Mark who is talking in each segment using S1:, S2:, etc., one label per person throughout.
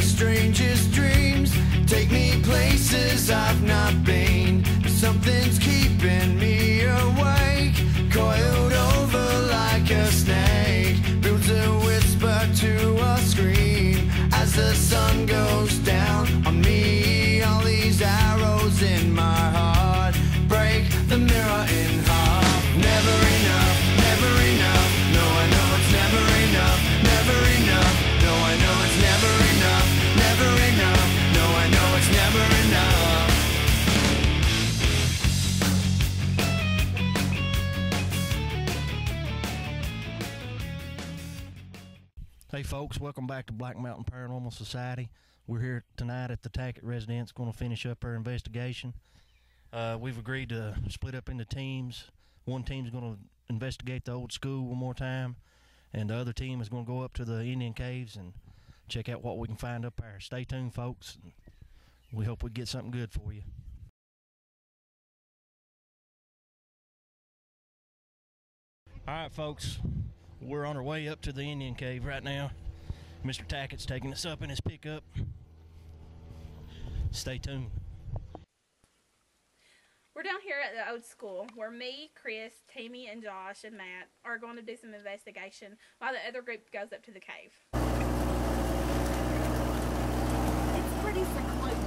S1: strangest dreams take me places I've not been. Something's keeping me awake, coiled over like a snake. Builds a whisper to a scream as the sun goes down on me. All these arrows in my heart break the mirror in half. Never enough, never enough. No, I know it's never enough, never enough. No, I know it's never enough, never enough. No, I know it's never enough.
S2: Hey folks, welcome back to Black Mountain Paranormal Society. We're here tonight at the Tackett residence, going to finish up our investigation. We've agreed to split up into teams. One team's going to investigate the old school one more time, and the other team is going to go up to the Indian caves and check out what we can find up there. Stay tuned, folks. We hope we get something good for you. All right, folks. We're on our way up to the Indian cave right now. Mr. Tackett's taking us up in his pickup. Stay tuned.
S3: We're down here at the old school where me, Chris, Tammy, and Josh and Matt are going to do some investigation while the other group goes up to the cave.
S4: It's pretty secluded.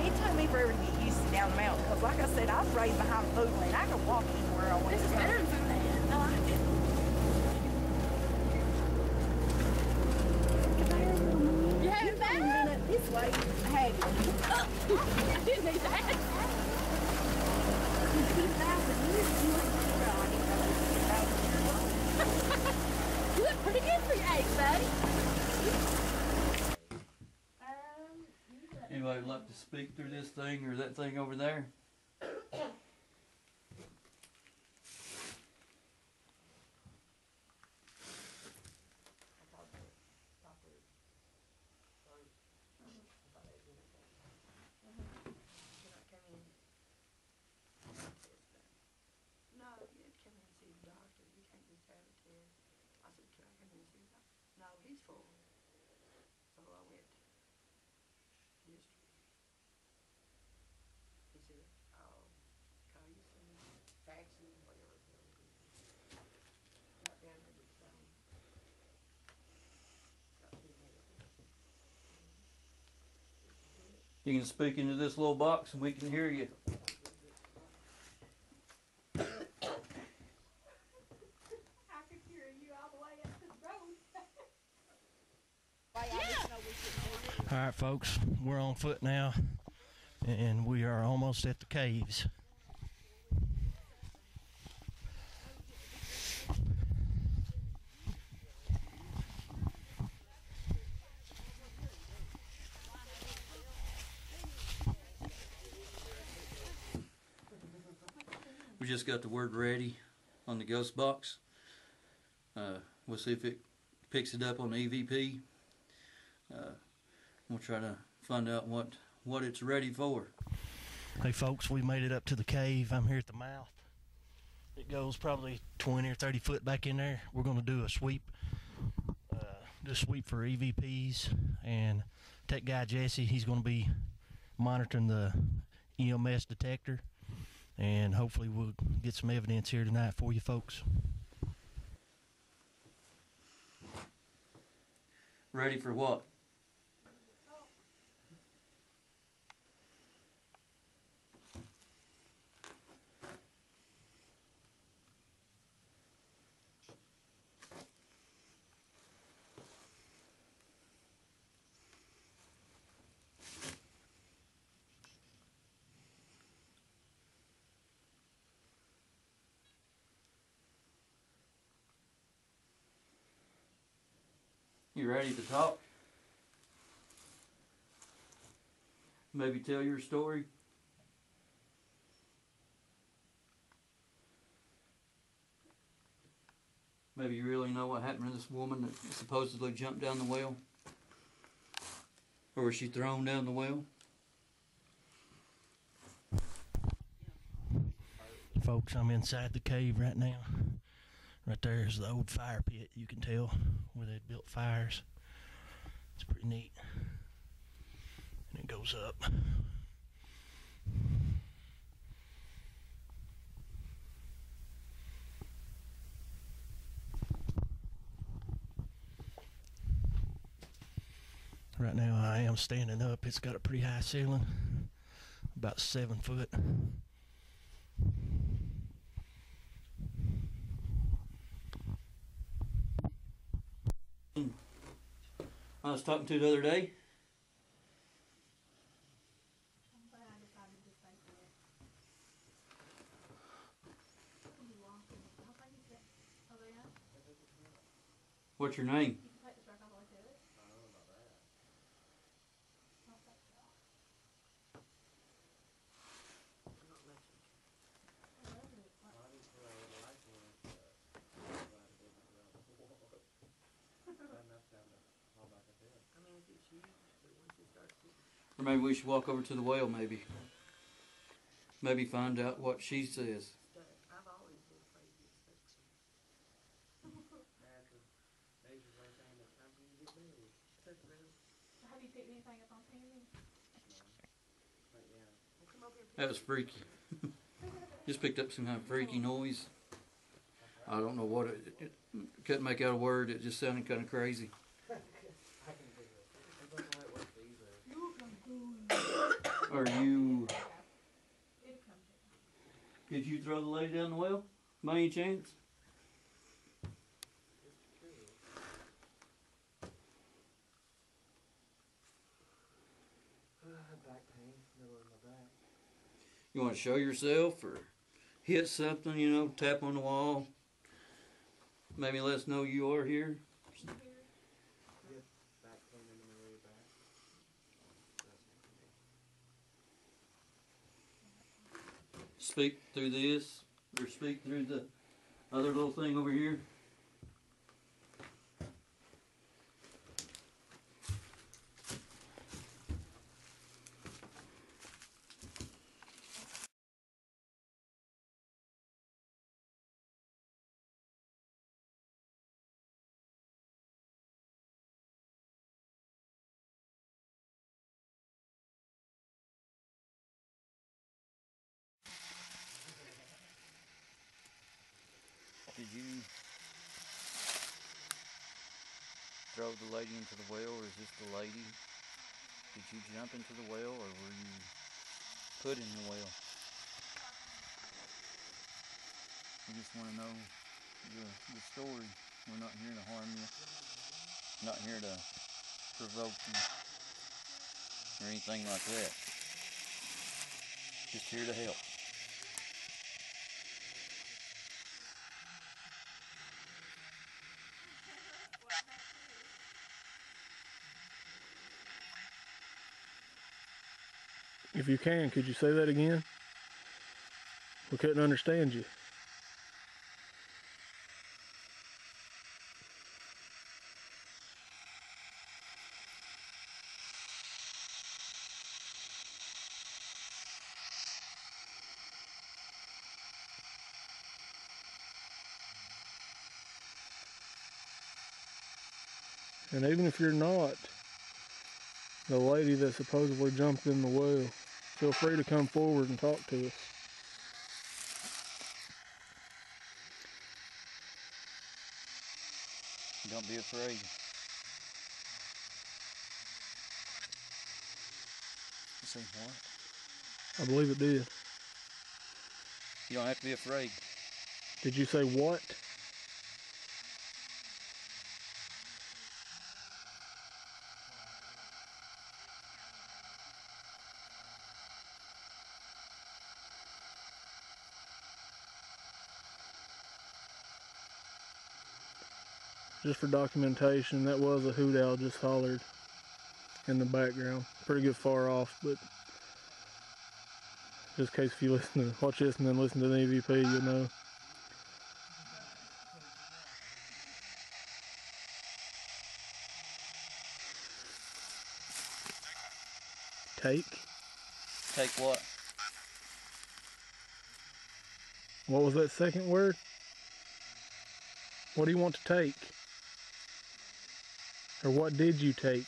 S4: It took me forever to get used to down the mountain because, like I said, I was raised behind a food lane. I could walk anywhere I want to go.
S3: This is better than food lane.
S4: I like it.
S3: You having that?
S4: This way. I had it.
S3: I didn't need that. You look pretty good for your age, buddy.
S5: Anybody like to speak through this thing or that thing over there? You can speak into this little box and we can hear you.
S3: I could hear you all the way up to the road.
S2: All right, folks, we're on foot now, and we are almost at the caves.
S5: We just got the word ready on the ghost box. We'll see if it picks it up on the EVP. We'll try to find out what it's ready for.
S2: Hey folks, we made it up to the cave. I'm here at the mouth. It goes probably 20 or 30 foot back in there. We're going to do a sweep. Do a sweep for EVPs, and tech guy Jesse, he's going to be monitoring the EMS detector, and hopefully we'll get some evidence here tonight for you folks.
S5: Ready for what? You ready to talk? Maybe tell your story? Maybe you really know what happened to this woman that supposedly jumped down the well? Or was she thrown down the well?
S2: Folks, I'm inside the cave right now. Right there is the old fire pit, you can tell, where they built fires. It's pretty neat. and it goes up. Right now I am standing up. It's got a pretty high ceiling, about 7 foot.
S5: I was talking to the other day. What's your name? Or maybe we should walk over to the well, maybe. Maybe find out what she says.
S3: Have you picked anything up on Tammy?
S5: That was freaky. Just picked up some kind of freaky noise. I don't know what it couldn't make out a word. It just sounded kind of crazy. Are you... Did you throw the lady down the well? By any chance?
S6: Back pain, middle of my back.
S5: You want to show yourself or hit something, you know, tap on the wall? Maybe let us know you are here.
S6: Yep, back pain in the middle of the back.
S5: Speak through this, or speak through the other little thing over here. Did you throw the lady into the well, or is this the lady? Did you jump into the well, or were you put in the well? We just want to know the story. We're not here to harm you, not here to provoke you, or anything like that. Just here to help.
S7: If you can, could you say that again? We couldn't understand you. And even if you're not the lady that supposedly jumped in the well, feel free to come forward and talk to us.
S5: Don't be afraid. Say what?
S7: I believe it did.
S5: You don't have to be afraid.
S7: Did you say what? Just for documentation, that was a hoot owl just hollered in the background. Pretty good far off, but just in case if you listen to, watch this and then listen to the EVP, you'll know. Take?
S5: Take what?
S7: What was that second word? What do you want to take? Or what did you take?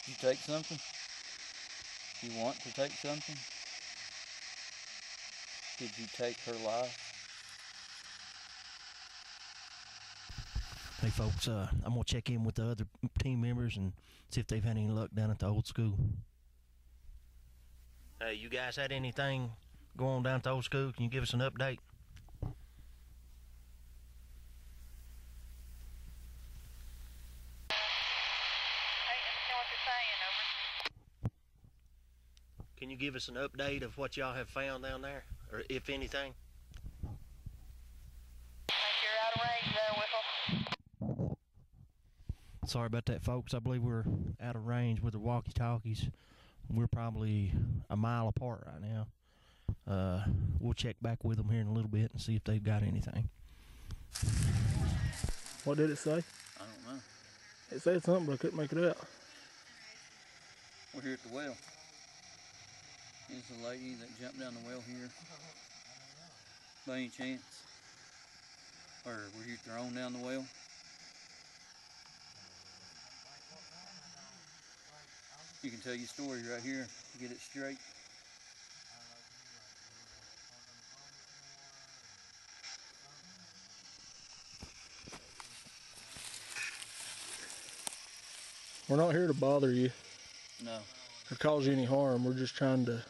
S5: You take something? You want to take something? Did you take her life?
S2: Hey folks, I'm gonna check in with the other team members and see if they've had any luck down at the old school. Hey, you guys had anything go on down at the old school? Can you give us an update? Can you give us an update of what y'all have found down there, or if anything?
S8: You're out of range there, Whistle.
S2: Sorry about that, folks. I believe we're out of range with the walkie-talkies. We're probably a mile apart right now. We'll check back with them here in a little bit and see if they've got anything.
S7: What did it say?
S5: I don't know.
S7: It said something, but I couldn't make it out.
S5: We're here at the well. Is the lady that jumped down the well here by any chance? Or were you thrown down the well? You can tell your story right here. Get it straight.
S7: We're not here to bother you
S5: No.
S7: or cause you any harm. We're just trying to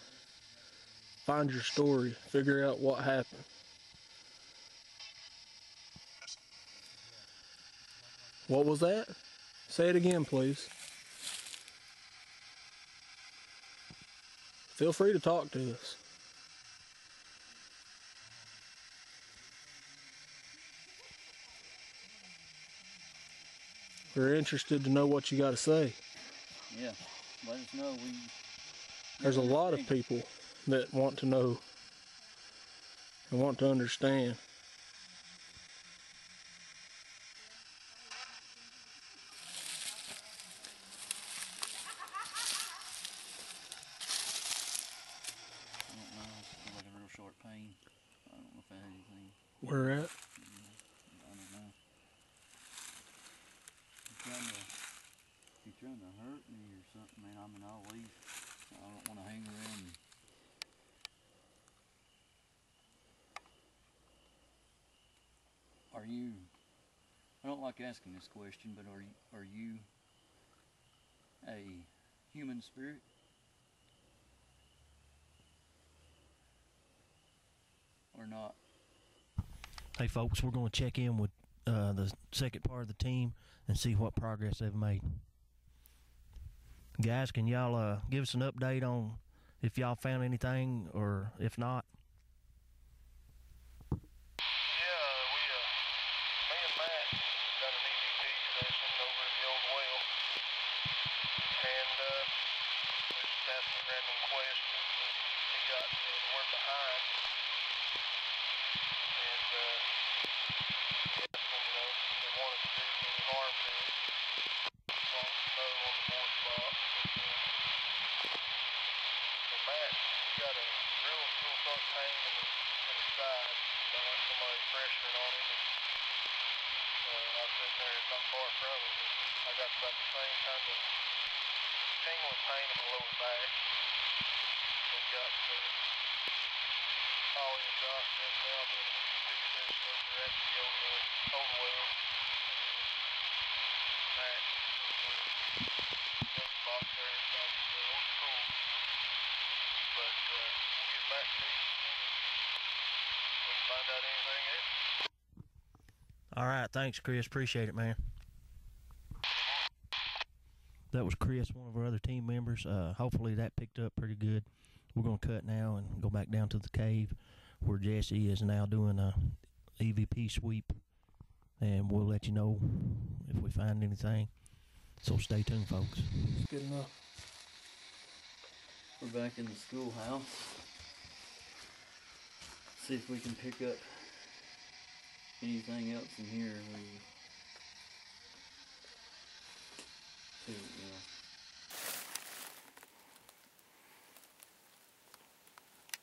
S7: find your story, figure out what happened. What was that? Say it again, please. Feel free to talk to us. We're interested to know what you got to say.
S5: Yeah. Let us know.
S7: There's a lot of people that want to know and want to understand.
S5: I don't know. It's like a real short pain. I don't know if I had anything.
S7: Where at?
S5: I don't know. You're trying to hurt me or something, man. I mean, I'll leave. I don't want to hang around. Are you? I don't like asking this question, but are you a human spirit? Or not?
S2: Hey folks, we're going to check in with the second part of the team and see what progress they've made. Guys, can y'all give us an update on if y'all found anything, or if not?
S8: Yeah, me and Matt done an EVP session over at the old well, and we just asked some random questions, and he got the word behind, and he asked them, if they wanted to do any harm to it, as long as no on the board box. So Matt, he got a real sharp pain in his side, sound like somebody pressuring on him. I was sitting there not far from him, and I got about the same kind of tingling pain in my lower back. We got Ollie and Josh in now doing an EVP session over at the old well. Matt in the box there inside the old school. But we'll get back to you when we find out anything else.
S2: All right, thanks, Chris. Appreciate it, man. That was Chris, one of our other team members. Hopefully that picked up pretty good. We're going to cut now and go back down to the cave where Jesse is now doing a EVP sweep, and we'll let you know if we find anything. So stay tuned, folks.
S7: Good enough.
S5: We're back in the schoolhouse. See if we can pick up anything else in here.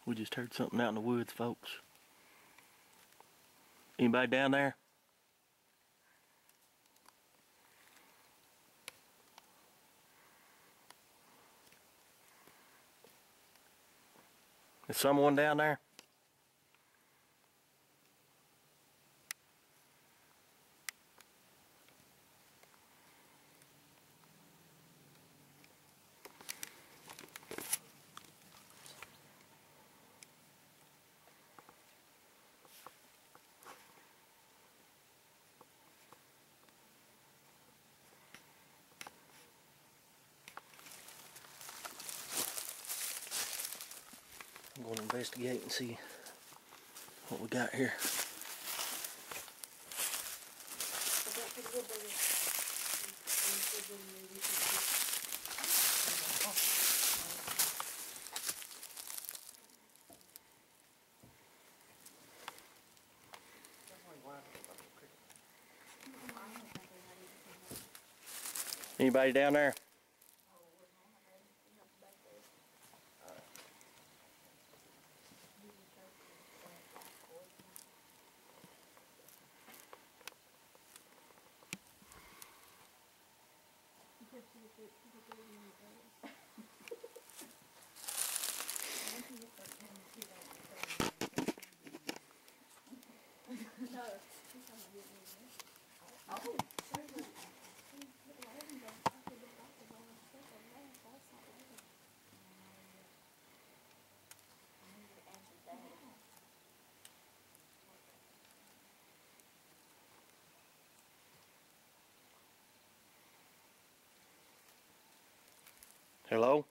S2: We just heard something out in the woods, folks. Anybody down there? Is someone down there? I'm going to investigate and see what we got here. Anybody down there? Hello?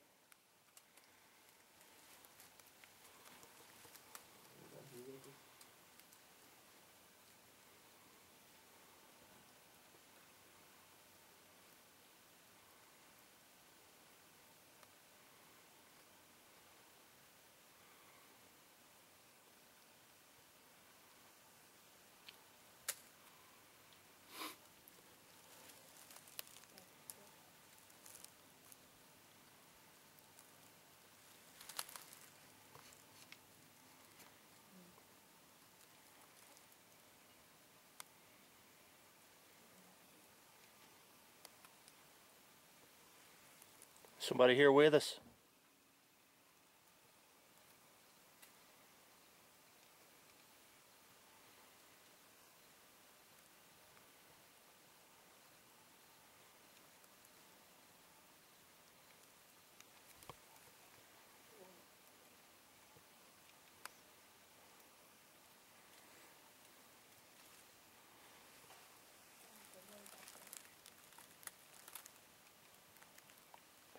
S2: Somebody here with us?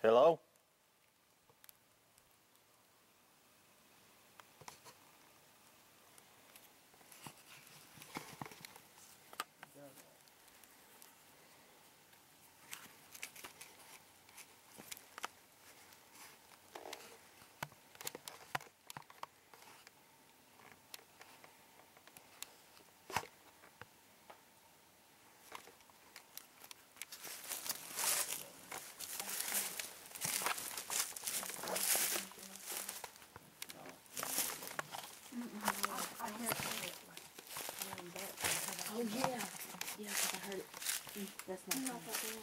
S2: Hello?
S4: Oh yeah, yeah, 'cause I heard it. That's not funny.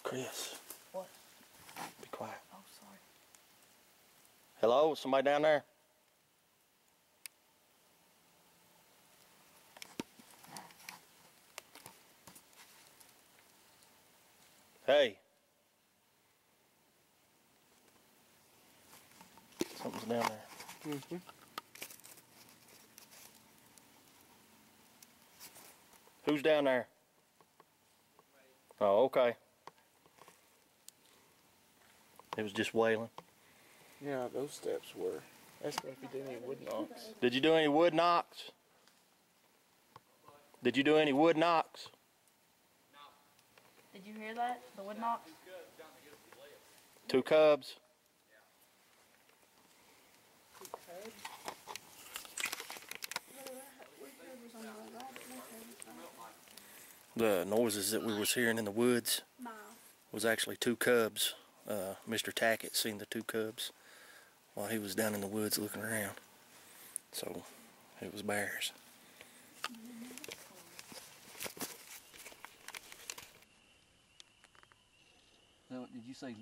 S2: Chris.
S4: What?
S2: Be quiet.
S4: Oh, sorry.
S2: Hello? Somebody down there? Hey. Something's down there.
S7: Mm-hmm.
S2: Who's down there? Oh, okay. It was just wailing.
S7: Yeah, those steps were. Ask him if he did any wood knocks.
S2: Did you do any wood knocks? Did you do any wood knocks?
S4: Did you hear that? The wood knocks?
S2: 2 cubs. The noises that we was hearing in the woods was actually 2 cubs. Mr. Tackett seen the 2 cubs while he was down in the woods looking around. So it was bears.
S5: So, did you say?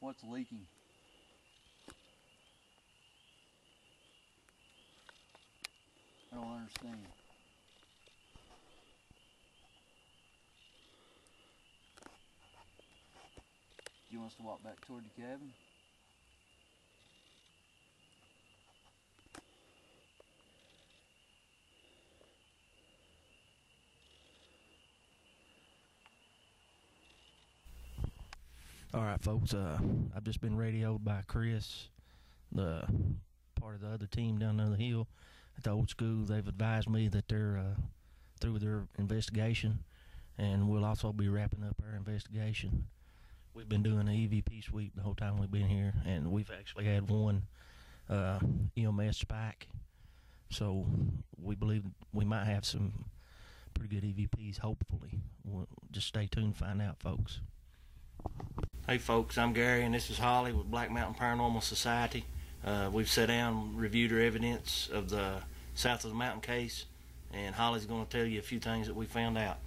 S5: What's leaking? I don't understand. Do you want us to walk back toward the cabin?
S2: Alright folks, I've just been radioed by Chris, the part of the other team down on the hill at the old school. They've advised me that they're through with their investigation, and we'll also be wrapping up our investigation. We've been doing an EVP sweep the whole time we've been here, and we've actually had 1 EMS spike, so we believe we might have some pretty good EVPs, hopefully. We'll just stay tuned to find out, folks. Hey folks, I'm Gary and this is Holly with Black Mountain Paranormal Society. We've sat down, reviewed our evidence of the south of the mountain case, and Holly's going to tell you a few things that we found out.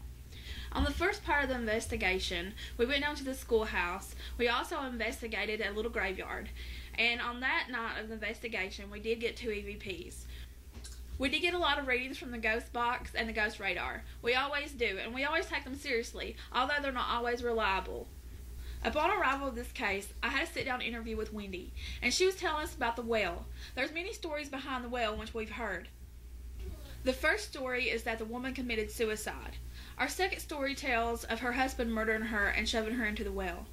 S3: On the first part of the investigation, we went down to the schoolhouse. We also investigated a little graveyard. And on that night of the investigation, we did get 2 EVPs. We did get a lot of readings from the ghost box and the ghost radar. We always do, and we always take them seriously, although they're not always reliable. Upon arrival of this case, I had a sit-down interview with Wendy, and she was telling us about the well. There's many stories behind the well which we've heard. The first story is that the woman committed suicide. Our second story tells of her husband murdering her and shoving her into the well.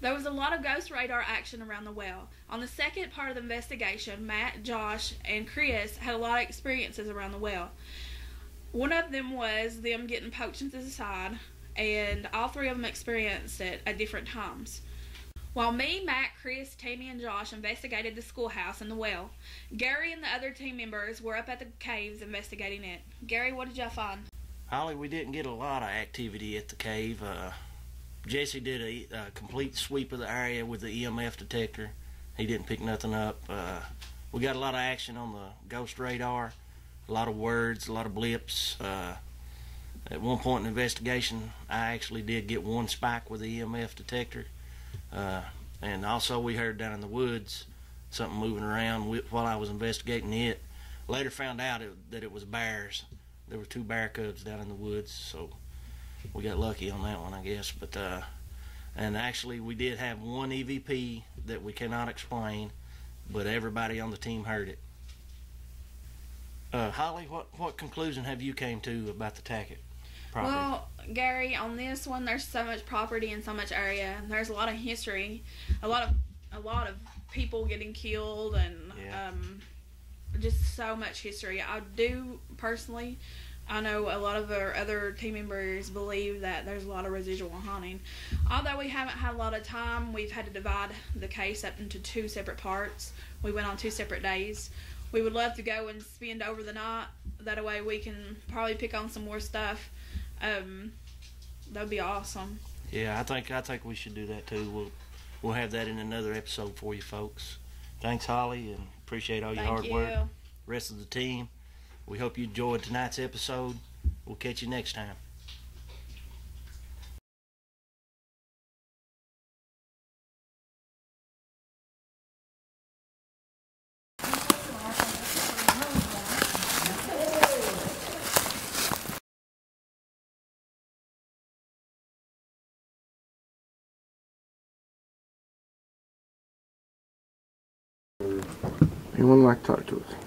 S3: There was a lot of ghost radar action around the well. On the second part of the investigation, Matt, Josh, and Chris had a lot of experiences around the well. One of them was them getting poked into the side, and all 3 of them experienced it at different times. While me, Matt, Chris, Tammy, and Josh investigated the schoolhouse and the well, Gary and the other team members were up at the caves investigating it. Gary, what did y'all find?
S2: Holly, we didn't get a lot of activity at the cave. Jesse did a complete sweep of the area with the EMF detector. He didn't pick nothing up. We got a lot of action on the ghost radar, a lot of words, a lot of blips. At one point in the investigation, I actually did get 1 spike with the EMF detector. And also we heard down in the woods something moving around while I was investigating it. Later found out that it was bears. There were 2 bear cubs down in the woods, so we got lucky on that one, I guess. But and actually we did have 1 EVP that we cannot explain, but everybody on the team heard it. Holly, what conclusion have you came to about the Tackett property?
S3: Well, Gary, on this one, there's so much property and so much area. There's a lot of history, a lot of people getting killed, and just so much history. I do personally, I know a lot of our other team members believe that there's a lot of residual haunting. Although we haven't had a lot of time, we've had to divide the case up into 2 separate parts. We went on 2 separate days. We would love to go and spend over the night. That way we can probably pick on some more stuff. That'd be awesome.
S2: Yeah, I think we should do that too. We'll have that in another episode for you folks. Thanks, Holly, and appreciate all your hard work. Rest of the team. We hope you enjoyed tonight's episode. We'll catch you next time.
S7: Anyone like to talk to us?